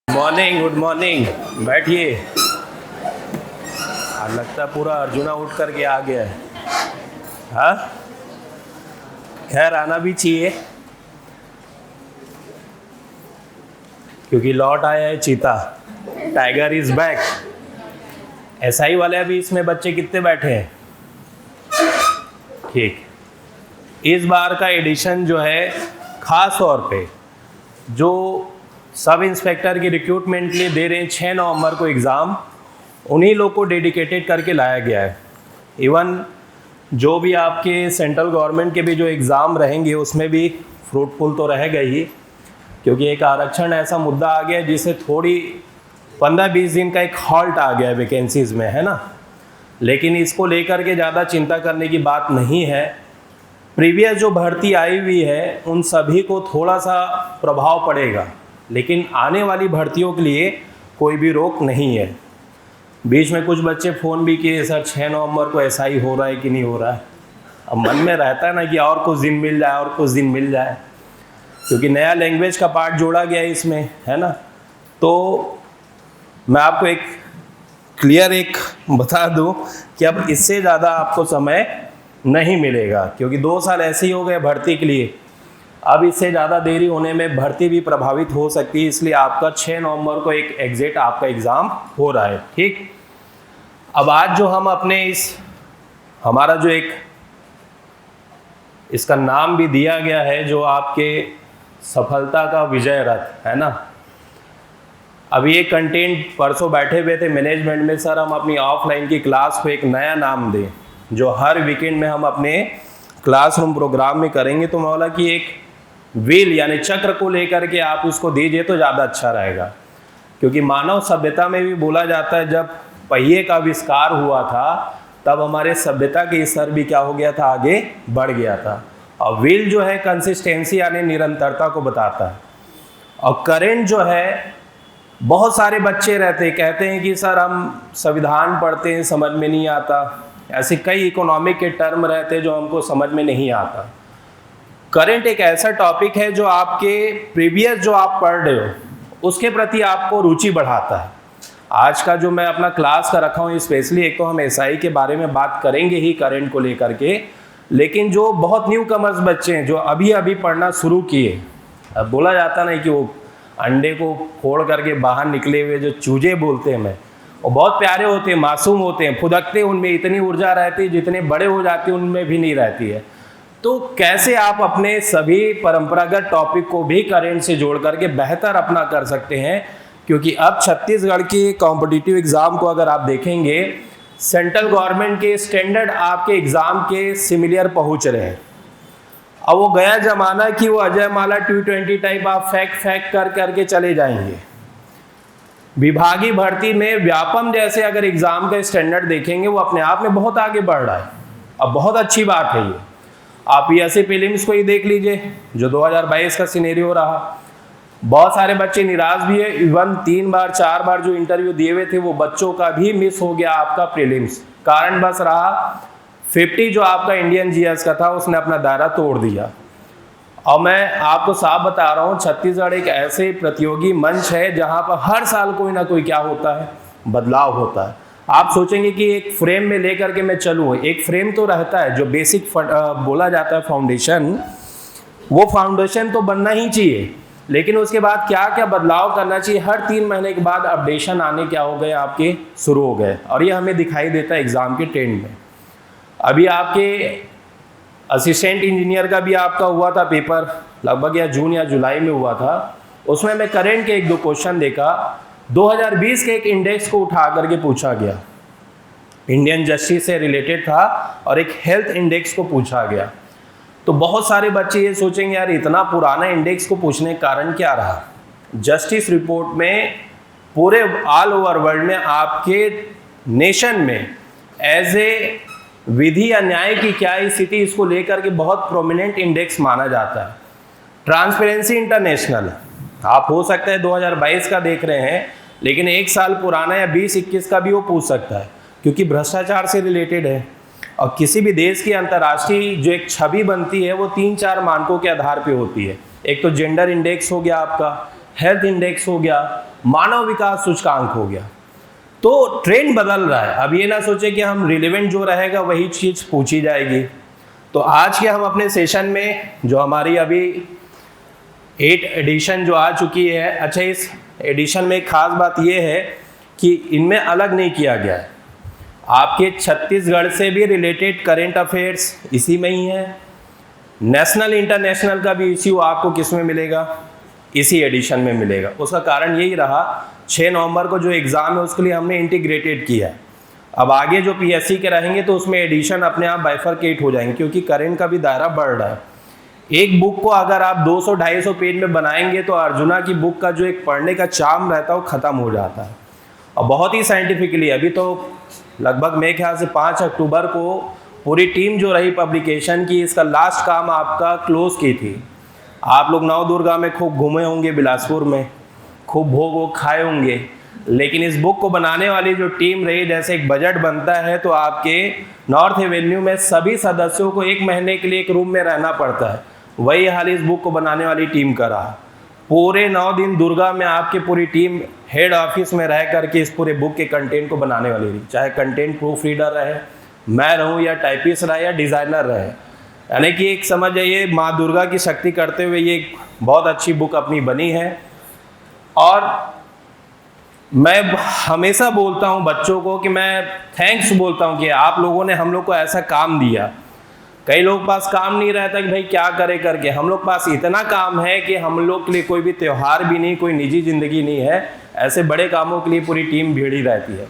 Morning, good morning. बैठिए। लगता है पूरा अर्जुना उठ करके आ गया है। हाँ, खैर आना भी चाहिए, क्योंकि लौट आया है चीता। Tiger is back. एसआई वाले अभी इसमें बच्चे कितने बैठे हैं? ठीक। इस बार का एडिशन जो है खास तौर पे जो सब इंस्पेक्टर की रिक्रूटमेंट के लिए दे रहे हैं 6 नवंबर को एग्ज़ाम, उन्हीं लोग को डेडिकेटेड करके लाया गया है। इवन जो भी आपके सेंट्रल गवर्नमेंट के भी जो एग्ज़ाम रहेंगे उसमें भी फ्रूटफुल तो रहेगा ही, क्योंकि एक आरक्षण ऐसा मुद्दा आ गया है जिससे थोड़ी 15-20 दिन का एक हॉल्ट आ गया है वैकेंसीज़ में, है ना। लेकिन इसको लेकर के ज़्यादा चिंता करने की बात नहीं है। प्रीवियस जो भर्ती आई हुई है उन सभी को थोड़ा सा प्रभाव पड़ेगा, लेकिन आने वाली भर्तियों के लिए कोई भी रोक नहीं है। बीच में कुछ बच्चे फ़ोन भी किए, सर 6 नवंबर को एसआई हो रहा है कि नहीं हो रहा है। अब मन में रहता है ना कि और कुछ दिन मिल जाए, और कुछ दिन मिल जाए, क्योंकि नया लैंग्वेज का पार्ट जोड़ा गया है इसमें, है ना। तो मैं आपको एक क्लियर एक बता दूं कि अब इससे ज़्यादा आपको समय नहीं मिलेगा, क्योंकि 2 साल ऐसे ही हो गए भर्ती के लिए। अब इससे ज़्यादा देरी होने में भर्ती भी प्रभावित हो सकती है, इसलिए आपका 6 नवंबर को एक एग्जिट आपका एग्ज़ाम हो रहा है। ठीक। अब आज जो हम अपने हमारा जो एक इसका नाम भी दिया गया है, जो आपके सफलता का विजय रथ, है ना। अब ये कंटेंट परसों बैठे हुए थे मैनेजमेंट में, सर हम अपनी ऑफलाइन की क्लास को एक नया नाम दें जो हर वीकेंड में हम अपने क्लासरूम प्रोग्राम में करेंगे। तो मैं बोला कि एक व्हील यानी चक्र को लेकर के आप उसको दीजिए तो ज़्यादा अच्छा रहेगा, क्योंकि मानव सभ्यता में भी बोला जाता है जब पहिए का आविष्कार हुआ था तब हमारे सभ्यता के स्तर भी क्या हो गया था, आगे बढ़ गया था। और व्हील जो है कंसिस्टेंसी यानी निरंतरता को बताता है। और करंट जो है, बहुत सारे बच्चे रहते कहते हैं कि सर हम संविधान पढ़ते हैं समझ में नहीं आता, ऐसे कई इकोनॉमिक के टर्म रहते हैं जो हमको समझ में नहीं आता। करंट एक ऐसा टॉपिक है जो आपके प्रीवियस जो आप पढ़ रहे हो उसके प्रति आपको रुचि बढ़ाता है। आज का जो मैं अपना क्लास का रखा हूँ स्पेशली, एक तो हम एसआई के बारे में बात करेंगे ही करंट को लेकर के, लेकिन जो बहुत न्यू कमर्स बच्चे हैं जो अभी अभी पढ़ना शुरू किए, अब बोला जाता नहीं कि वो अंडे को फोड़ करके बाहर निकले हुए जो चूजे बोलते हैं, मैं वो बहुत प्यारे होते हैं, मासूम होते हैं, फुदकते, उनमें इतनी ऊर्जा रहती है जितने बड़े हो जाते हैं उनमें भी नहीं रहती है। तो कैसे आप अपने सभी परंपरागत टॉपिक को भी करंट से जोड़ करके बेहतर अपना कर सकते हैं, क्योंकि अब छत्तीसगढ़ के कॉम्पिटिटिव एग्ज़ाम को अगर आप देखेंगे, सेंट्रल गवर्नमेंट के स्टैंडर्ड आपके एग्ज़ाम के सिमिलर पहुंच रहे हैं। अब वो गया ज़माना कि वो अजय माला T20 टाइप आप फैक्ट कर करके चले जाएंगे। विभागीय भर्ती में व्यापम जैसे अगर एग्ज़ाम का स्टैंडर्ड देखेंगे वो अपने आप में बहुत आगे बढ़ रहा है। अब बहुत अच्छी बात है ये। आप पीएससी प्रीलिम्स को ही देख लीजिए जो 2022 का सिनेरियो रहा। बहुत सारे बच्चे निराश भी है, इवन 3 बार 4 बार जो इंटरव्यू दिए हुए थे वो बच्चों का भी मिस हो गया आपका प्रीलिम्स। कारण बस रहा 50 जो आपका इंडियन जीएस का था उसने अपना दायरा तोड़ दिया। और मैं आपको साफ बता रहा हूँ, छत्तीसगढ़ एक ऐसे प्रतियोगी मंच है जहाँ पर हर साल कोई ना कोई क्या होता है, बदलाव होता है। आप सोचेंगे कि एक फ्रेम में लेकर के मैं चलूँ, एक फ्रेम तो रहता है जो बेसिक बोला जाता है फाउंडेशन, वो फाउंडेशन तो बनना ही चाहिए, लेकिन उसके बाद क्या क्या बदलाव करना चाहिए, हर 3 महीने के बाद अपडेशन आने क्या हो गए आपके शुरू हो गए। और ये हमें दिखाई देता है एग्ज़ाम के ट्रेंड में। अभी आपके असिस्टेंट इंजीनियर का भी आपका हुआ था पेपर, लगभग या जून या जुलाई में हुआ था। उसमें मैं करंट के 1-2 क्वेश्चन देखा, 2020 के एक इंडेक्स को उठा करके पूछा गया, इंडियन जस्टिस से रिलेटेड था, और एक हेल्थ इंडेक्स को पूछा गया। तो बहुत सारे बच्चे ये सोचेंगे यार इतना पुराना इंडेक्स को पूछने का कारण क्या रहा। जस्टिस रिपोर्ट में पूरे ऑल ओवर वर्ल्ड में आपके नेशन में एज ए विधि या न्याय की क्या स्थिति, इसको लेकर के बहुत प्रोमिनेंट इंडेक्स माना जाता है। ट्रांसपेरेंसी इंटरनेशनल, आप हो सकता है 2022 का देख रहे हैं, लेकिन 1 साल पुराना या 20-21 का भी वो पूछ सकता है, क्योंकि भ्रष्टाचार से रिलेटेड है। और किसी भी देश की अंतर्राष्ट्रीय जो एक छवि बनती है वो 3-4 मानकों के आधार पे होती है। एक तो जेंडर इंडेक्स हो गया, आपका हेल्थ इंडेक्स हो गया, मानव विकास सूचकांक हो गया। तो ट्रेंड बदल रहा है। अब ये ना सोचे कि हम रिलेवेंट जो रहेगा वही चीज़ पूछी जाएगी। तो आज के हम अपने सेशन में जो हमारी अभी 8 एडिशन जो आ चुकी है, अच्छा इस एडिशन में एक खास बात ये है कि इनमें अलग नहीं किया गया है। आपके छत्तीसगढ़ से भी रिलेटेड करेंट अफेयर्स इसी में ही है। नेशनल इंटरनेशनल का भी इश्यू आपको किस में मिलेगा, इसी एडिशन में मिलेगा। उसका कारण यही रहा 6 नवंबर को जो एग्ज़ाम है उसके लिए हमने इंटीग्रेटेड किया है। अब आगे जो पीएससी के रहेंगे तो उसमें एडिशन अपने आप बाइफरकेट हो जाएंगे, क्योंकि करेंट का भी दायरा बढ़ रहा है। एक बुक को अगर आप 200-250 पेज में बनाएंगे तो अर्जुना की बुक का जो एक पढ़ने का चार्म रहता है वो ख़त्म हो जाता है। और बहुत ही साइंटिफिकली अभी तो लगभग मेरे ख्याल से 5 अक्टूबर को पूरी टीम जो रही पब्लिकेशन की, इसका लास्ट काम आपका क्लोज की थी। आप लोग नवदुर्गा में खूब घूमे होंगे, बिलासपुर में खूब भोग वोग खाए होंगे, लेकिन इस बुक को बनाने वाली जो टीम रही, जैसे एक बजट बनता है तो आपके नॉर्थ एवेन्यू में सभी सदस्यों को 1 महीने के लिए एक रूम में रहना पड़ता है। वही हाल इस बुक को बनाने वाली टीम का रहा। पूरे 9 दिन दुर्गा में आपकी पूरी टीम हेड ऑफिस में रह करके इस पूरे बुक के कंटेंट को बनाने वाली रही, चाहे कंटेंट प्रूफ रीडर रहे, मैं रहूं या टाइपिस्ट रहे या डिज़ाइनर रहे। यानी कि एक समझ जाइए माँ दुर्गा की शक्ति करते हुए ये एक बहुत अच्छी बुक अपनी बनी है। और मैं हमेशा बोलता हूँ बच्चों को कि मैं थैंक्स बोलता हूँ कि आप लोगों ने हम लोग को ऐसा काम दिया। कई लोग पास काम नहीं रहता कि भाई क्या करे करके, हम लोग पास इतना काम है कि हम लोग के लिए कोई भी त्यौहार भी नहीं, कोई निजी ज़िंदगी नहीं है, ऐसे बड़े कामों के लिए पूरी टीम भीड़ी रहती है।